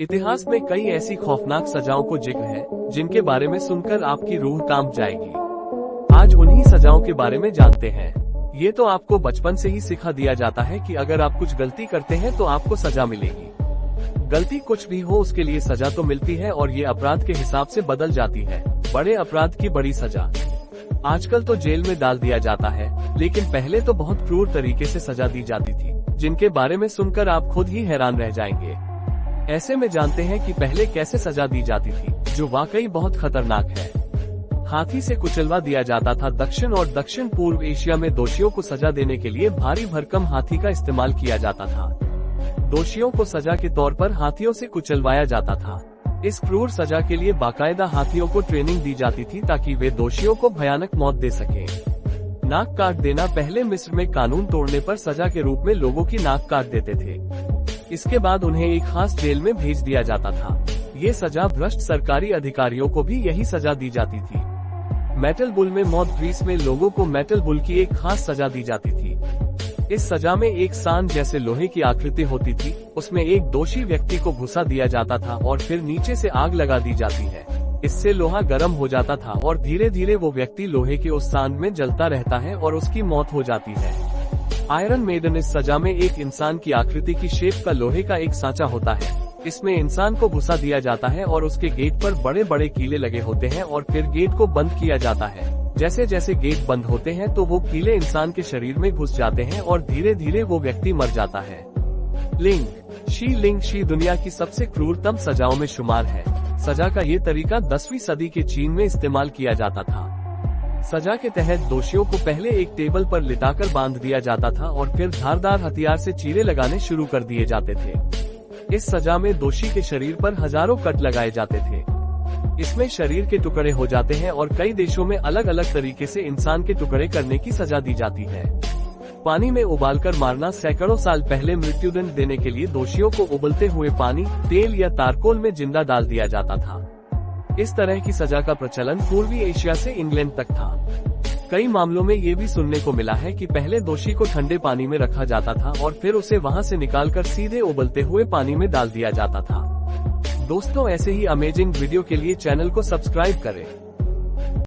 इतिहास में कई ऐसी खौफनाक सजाओं को जिक्र है जिनके बारे में सुनकर आपकी रूह कांप जाएगी। आज उन्हीं सजाओं के बारे में जानते हैं। ये तो आपको बचपन से ही सिखा दिया जाता है कि अगर आप कुछ गलती करते हैं तो आपको सजा मिलेगी। गलती कुछ भी हो उसके लिए सजा तो मिलती है और ये अपराध के हिसाब से बदल जाती है। बड़े अपराध की बड़ी सजा। आजकल तो जेल में डाल दिया जाता है, लेकिन पहले तो बहुत क्रूर तरीके से सजा दी जाती थी, जिनके बारे में सुनकर आप खुद ही हैरान रह जाएंगे। ऐसे में जानते हैं कि पहले कैसे सजा दी जाती थी, जो वाकई बहुत खतरनाक है। हाथी से कुचलवा दिया जाता था। दक्षिण और दक्षिण पूर्व एशिया में दोषियों को सजा देने के लिए भारी भरकम हाथी का इस्तेमाल किया जाता था। दोषियों को सजा के तौर पर हाथियों से कुचलवाया जाता था। इस क्रूर सजा के लिए बाकायदा हाथियों को ट्रेनिंग दी जाती थी ताकि वे दोषियों को भयानक मौत दे सकें। नाक काट देना। पहले मिस्र में कानून तोड़ने पर सजा के रूप में लोगों की नाक काट देते थे। इसके बाद उन्हें एक खास जेल में भेज दिया जाता था। ये सजा भ्रष्ट सरकारी अधिकारियों को भी यही सजा दी जाती थी। मेटल बुल में मौत। ग्रीस में लोगों को मेटल बुल की एक खास सजा दी जाती थी। इस सजा में एक सान जैसे लोहे की आकृति होती थी, उसमें एक दोषी व्यक्ति को घुसा दिया जाता था और फिर नीचे से आग लगा दी जाती है। इससे लोहा गर्म हो जाता था और धीरे धीरे वो व्यक्ति लोहे के उस सान में जलता रहता है और उसकी मौत हो जाती है। Iron maiden. इस सजा में एक इंसान की आकृति की शेप का लोहे का एक सांचा होता है। इसमें इंसान को घुसा दिया जाता है और उसके गेट पर बड़े बड़े कीले लगे होते हैं और फिर गेट को बंद किया जाता है। जैसे जैसे गेट बंद होते हैं तो वो कीले इंसान के शरीर में घुस जाते हैं और धीरे धीरे वो व्यक्ति मर जाता है। लिंग। शी लिंग। शी दुनिया की सबसे क्रूरतम सजाओं में शुमार है। सजा का ये तरीका 10वीं सदी के चीन में इस्तेमाल किया जाता था। सजा के तहत दोषियों को पहले एक टेबल पर लिटाकर बांध दिया जाता था और फिर धारदार हथियार से चीरे लगाने शुरू कर दिए जाते थे। इस सजा में दोषी के शरीर पर हजारों कट लगाए जाते थे। इसमें शरीर के टुकड़े हो जाते हैं और कई देशों में अलग अलग तरीके से इंसान के टुकड़े करने की सजा दी जाती है। पानी में उबालकर मारना। सैकड़ों साल पहले मृत्युदंड देने के लिए दोषियों को उबलते हुए पानी, तेल या तारकोल में जिंदा डाल दिया जाता था। इस तरह की सजा का प्रचलन पूर्वी एशिया से इंग्लैंड तक था। कई मामलों में ये भी सुनने को मिला है कि पहले दोषी को ठंडे पानी में रखा जाता था और फिर उसे वहां से निकालकर सीधे उबलते हुए पानी में डाल दिया जाता था। दोस्तों, ऐसे ही अमेजिंग वीडियो के लिए चैनल को सब्सक्राइब करें।